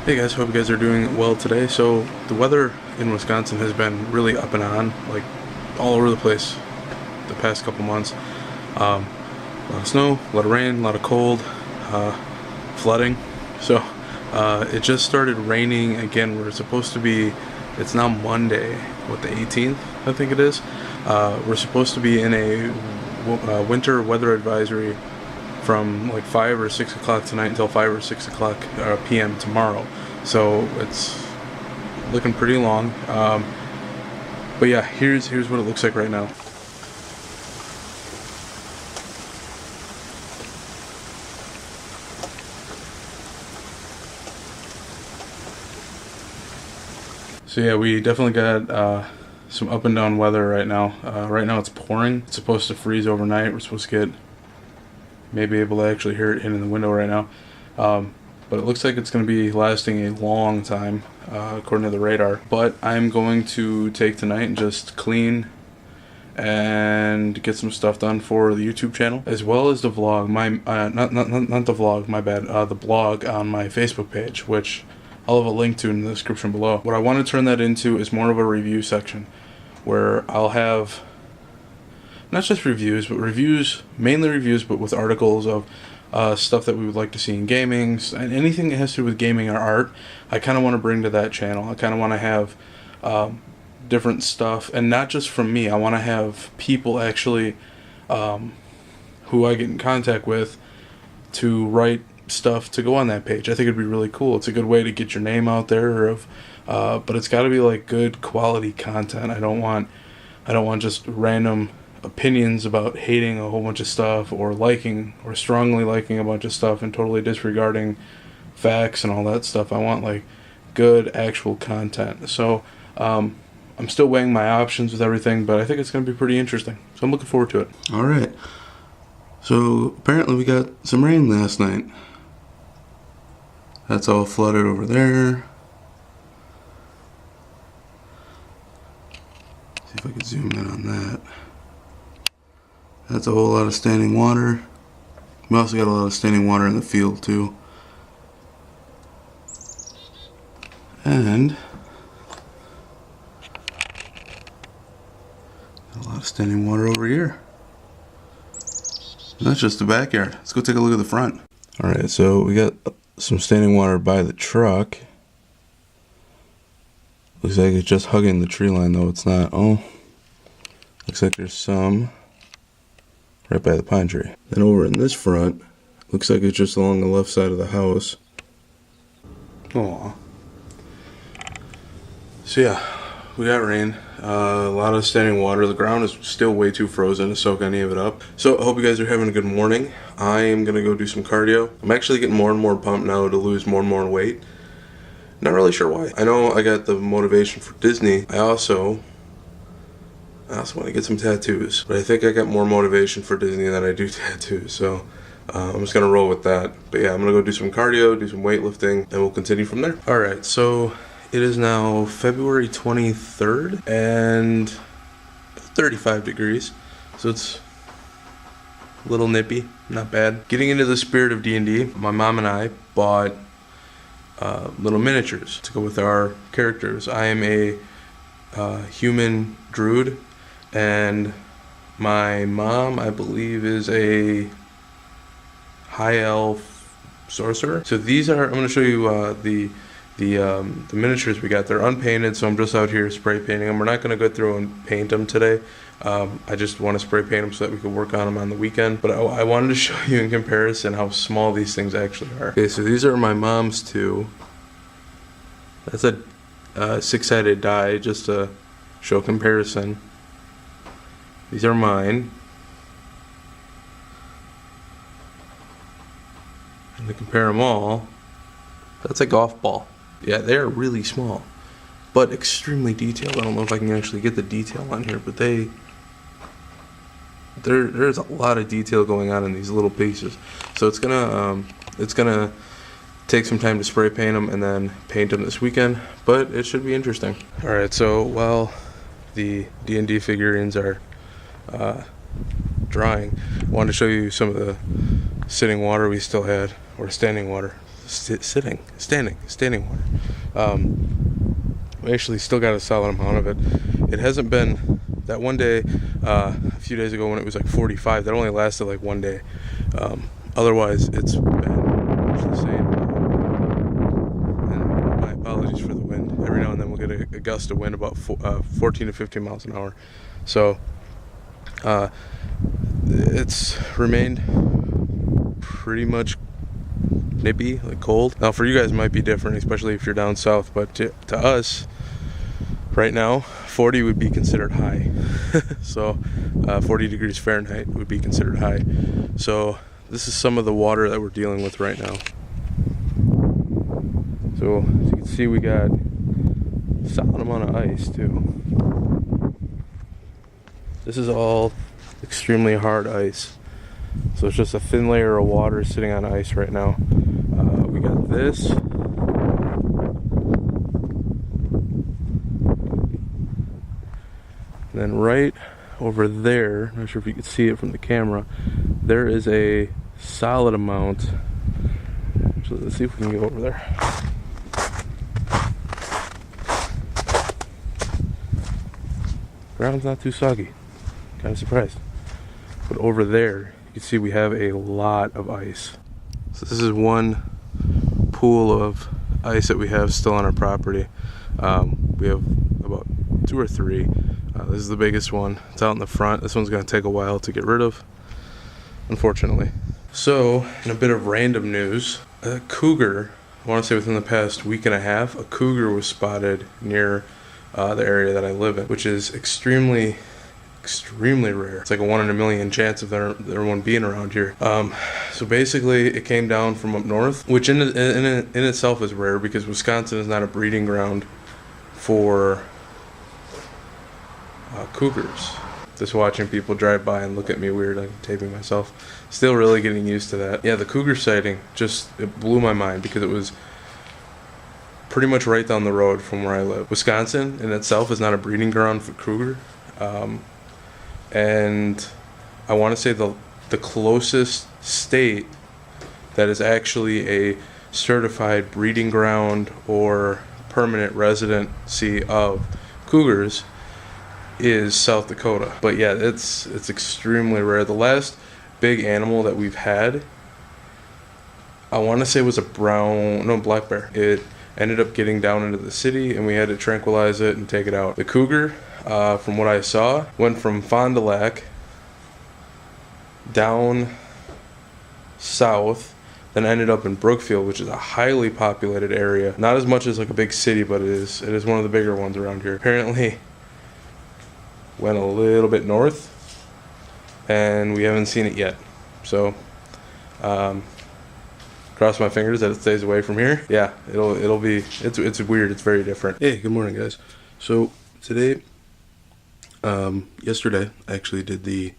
Hey guys, hope you guys are doing well today. So the weather in Wisconsin has been really up and on, like all over the place the past couple months. A lot of snow, a lot of rain, a lot of cold, flooding. So it just started raining again. We're supposed to be, it's now Monday, the 18th, I think it is. We're supposed to be in a winter weather advisory from like 5 or 6 o'clock tonight until 5 or 6 o'clock p.m. tomorrow. So it's looking pretty long. But yeah, here's what it looks like right now. So yeah, we definitely got some up and down weather right now. Right now it's pouring. It's supposed to freeze overnight. We're supposed to get maybe able to actually hear it in the window right now. But it looks like it's going to be lasting a long time, according to the radar. But I'm going to take tonight and just clean and get some stuff done for the YouTube channel, as well as the vlog. Not the vlog, my bad. The blog on my Facebook page, which I'll have a link to in the description below. What I want to turn that into is more of a review section, where I'll have not just reviews, but mainly reviews, but with articles of stuff that we would like to see in gaming, and anything that has to do with gaming or art. I kind of want to bring to that channel. I kind of want to have different stuff, and not just from me. I want to have people actually who I get in contact with to write stuff to go on that page. I think it'd be really cool. It's a good way to get your name out there, but it's got to be like good quality content. I don't want just random opinions about hating a whole bunch of stuff, or liking or strongly liking a bunch of stuff and totally disregarding facts and all that stuff. I want like good actual content. So I'm still weighing my options with everything, but I think it's going to be pretty interesting. So I'm looking forward to it. All right. So apparently we got some rain last night. That's all flooded over there. See if I can zoom in on that. That's a whole lot of standing water. We also got a lot of standing water in the field too. And a lot of standing water over here. And that's just the backyard. Let's go take a look at the front. Alright, so we got some standing water by the truck. Looks like it's just hugging the tree line, though it's not. Oh, looks like there's some right by the pine tree. Then over in this front, looks like it's just along the left side of the house. Aww. So yeah, we got rain. A lot of standing water. The ground is still way too frozen to soak any of it up. So I hope you guys are having a good morning. I am going to go do some cardio. I'm actually getting more and more pumped now to lose more and more weight. Not really sure why. I know I got the motivation for Disney. I also want to get some tattoos, but I think I got more motivation for Disney than I do tattoos, so I'm just going to roll with that. But yeah, I'm going to go do some cardio, do some weightlifting, and we'll continue from there. Alright, so it is now February 23rd, and 35 degrees, so it's a little nippy, not bad. Getting into the spirit of D&D, my mom and I bought little miniatures to go with our characters. I am a human druid, and my mom, I believe, is a high elf sorcerer. So these are, I'm going to show you the miniatures we got. They're unpainted, so I'm just out here spray painting them. We're not going to go through and paint them today. I just want to spray paint them so that we can work on them on the weekend. But I wanted to show you in comparison how small these things actually are. Okay, so these are my mom's two. That's a six-sided die, just to show comparison. These are mine. And to compare them all, that's a golf ball. Yeah, they're really small, but extremely detailed. I don't know if I can actually get the detail on here, but there's a lot of detail going on in these little pieces. So it's gonna take some time to spray paint them and then paint them this weekend, but it should be interesting. All right, so while the D&D figurines are drying, I wanted to show you some of the sitting water we still had, or standing water. standing water. We actually still got a solid amount of it. It hasn't been that one day, a few days ago when it was like 45. That only lasted like one day. Otherwise, it's been much the same. And my apologies for the wind. Every now and then we'll get a gust of wind about 14 to 15 miles an hour. So it's remained pretty much nippy, like cold. Now for you guys it might be different, especially if you're down south, but to us right now 40 would be considered high. So 40 degrees Fahrenheit would be considered high. So this is some of the water that we're dealing with right now. So as you can see, we got a solid amount of ice too. This is all extremely hard ice. So it's just a thin layer of water sitting on ice right now. We got this. And then right over there, I'm not sure if you can see it from the camera, there is a solid amount. So let's see if we can go over there. Ground's not too soggy. Kind of surprised. But over there, you can see we have a lot of ice. So this is one pool of ice that we have still on our property. We have about 2 or 3. This is the biggest one. It's out in the front. This one's going to take a while to get rid of, unfortunately. So, in a bit of random news, a cougar, I want to say within the past week and a half, a cougar was spotted near the area that I live in, which is extremely rare. It's like a 1 in a million chance of there one being around here. So basically it came down from up north, which in itself is rare because Wisconsin is not a breeding ground for cougars. Just watching people drive by and look at me weird, I'm taping myself. Still really getting used to that. Yeah, the cougar sighting, it blew my mind because it was pretty much right down the road from where I live. Wisconsin in itself is not a breeding ground for cougar. And I want to say the closest state that is actually a certified breeding ground or permanent residency of cougars is South Dakota. But yeah, it's extremely rare. The last big animal that we've had, I want to say, was a black bear. It ended up getting down into the city and we had to tranquilize it and take it out. The cougar, from what I saw, went from Fond du Lac down south, then ended up in Brookfield, which is a highly populated area. Not as much as like a big city, but it is one of the bigger ones around here. Apparently went a little bit north and we haven't seen it yet. So cross my fingers that it stays away from here. Yeah, it'll be, it's weird, it's very different. Hey, good morning guys. So today, yesterday I actually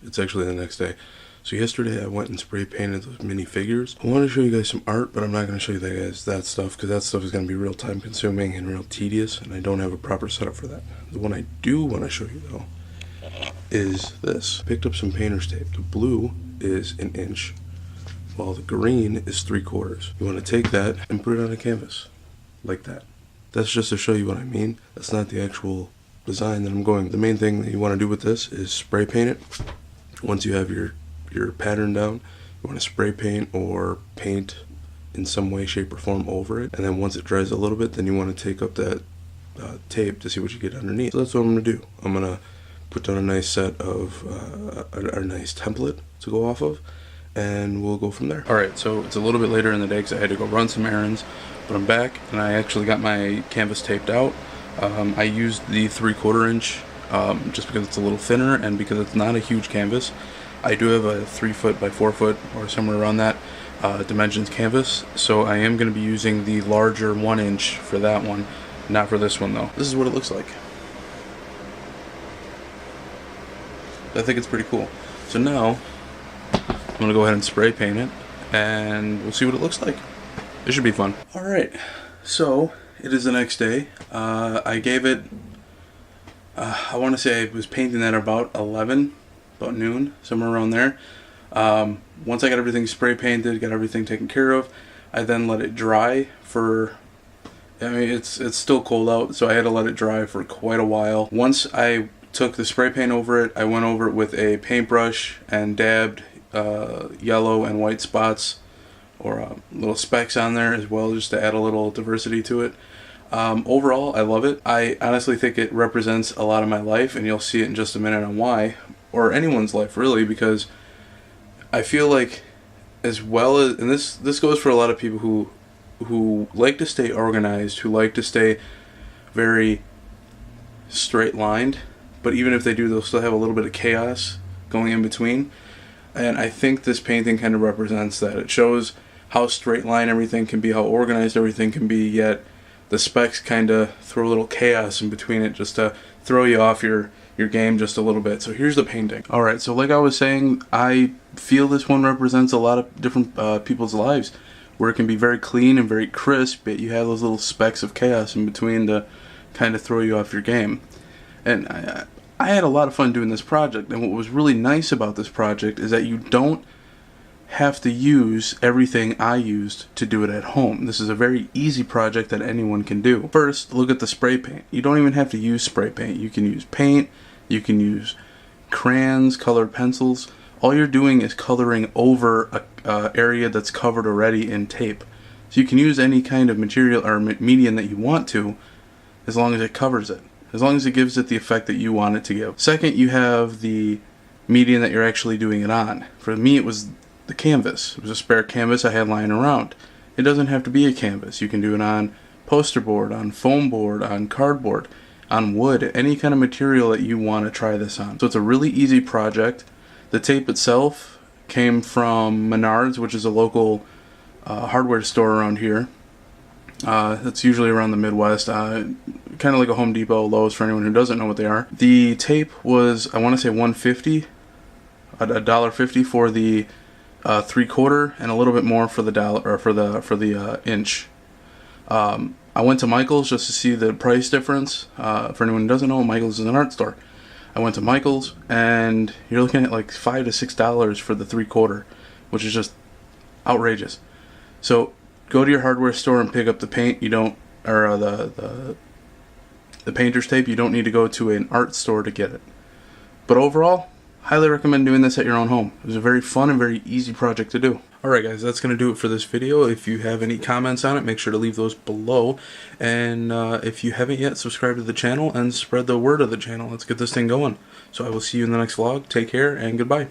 it's actually the next day. So yesterday I went and spray painted those mini figures. I want to show you guys some art, but I'm not going to show you guys that stuff because that stuff is going to be real time consuming and real tedious, and I don't have a proper setup for that. The one I do want to show you though is this. Picked up some painter's tape. The blue is 1 inch, while the green is 3/4. You want to take that and put it on a canvas, like that. That's just to show you what I mean. That's not the actual design that I'm going. The main thing that you want to do with this is spray paint it. Once you have your pattern down, you want to spray paint or paint in some way, shape, or form over it. And then once it dries a little bit, then you want to take up that tape to see what you get underneath. So that's what I'm going to do. I'm going to put down a nice set of, a nice template to go off of, and we'll go from there. Alright, so it's a little bit later in the day because I had to go run some errands, but I'm back and I actually got my canvas taped out. I used the 3/4 inch just because it's a little thinner and because it's not a huge canvas. I do have a 3 foot by 4 foot or somewhere around that dimensions canvas, so I am going to be using the larger 1 inch for that one, not for this one though. This is what it looks like. I think it's pretty cool. So now I'm going to go ahead and spray paint it and we'll see what it looks like. It should be fun. Alright, so it is the next day. I gave it, I want to say I was painting that about 11, about noon, somewhere around there. Once I got everything spray painted, got everything taken care of, I then let it dry for, I mean, it's still cold out, so I had to let it dry for quite a while. Once I took the spray paint over it, I went over it with a paintbrush and dabbed yellow and white spots or little specks on there as well, just to add a little diversity to it. Overall, I love it. I honestly think it represents a lot of my life, and you'll see it in just a minute on why, or anyone's life really, because I feel like, as well as, and this goes for a lot of people who like to stay organized, who like to stay very straight lined, but even if they do, they'll still have a little bit of chaos going in between. And I think this painting kind of represents that. It shows how straight line everything can be, how organized everything can be, yet the specs kind of throw a little chaos in between it just to throw you off your game just a little bit. So here's the painting. Alright, so like I was saying, I feel this one represents a lot of different people's lives, where it can be very clean and very crisp, but you have those little specks of chaos in between to kind of throw you off your game. And I had a lot of fun doing this project, and what was really nice about this project is that you don't have to use everything I used to do it at home. This is a very easy project that anyone can do. First, look at the spray paint. You don't even have to use spray paint. You can use paint, you can use crayons, colored pencils. All you're doing is coloring over a area that's covered already in tape. So you can use any kind of material or medium that you want to, as long as it covers it, as long as it gives it the effect that you want it to give. Second, you have the medium that you're actually doing it on. For me, it was the canvas. It was a spare canvas I had lying around. It doesn't have to be a canvas. You can do it on poster board, on foam board, on cardboard, on wood, any kind of material that you want to try this on. So it's a really easy project. The tape itself came from Menards, which is a local hardware store around here. That's usually around the Midwest, kind of like a Home Depot, Lowe's for anyone who doesn't know what they are. The tape was, I want to say $1.50, $1.50 for the 3/4, and a little bit more for the dollar, or for the inch. I went to Michael's just to see the price difference. For anyone who doesn't know, Michael's is an art store. I went to Michael's, and you're looking at like $5 to $6 for the 3/4, which is just outrageous. So go to your hardware store and pick up the paint. You don't, or the painter's tape. You don't need to go to an art store to get it. But overall, highly recommend doing this at your own home. It was a very fun and very easy project to do. Alright guys, that's going to do it for this video. If you have any comments on it, make sure to leave those below. And if you haven't yet, subscribe to the channel and spread the word of the channel. Let's get this thing going. So I will see you in the next vlog. Take care and goodbye.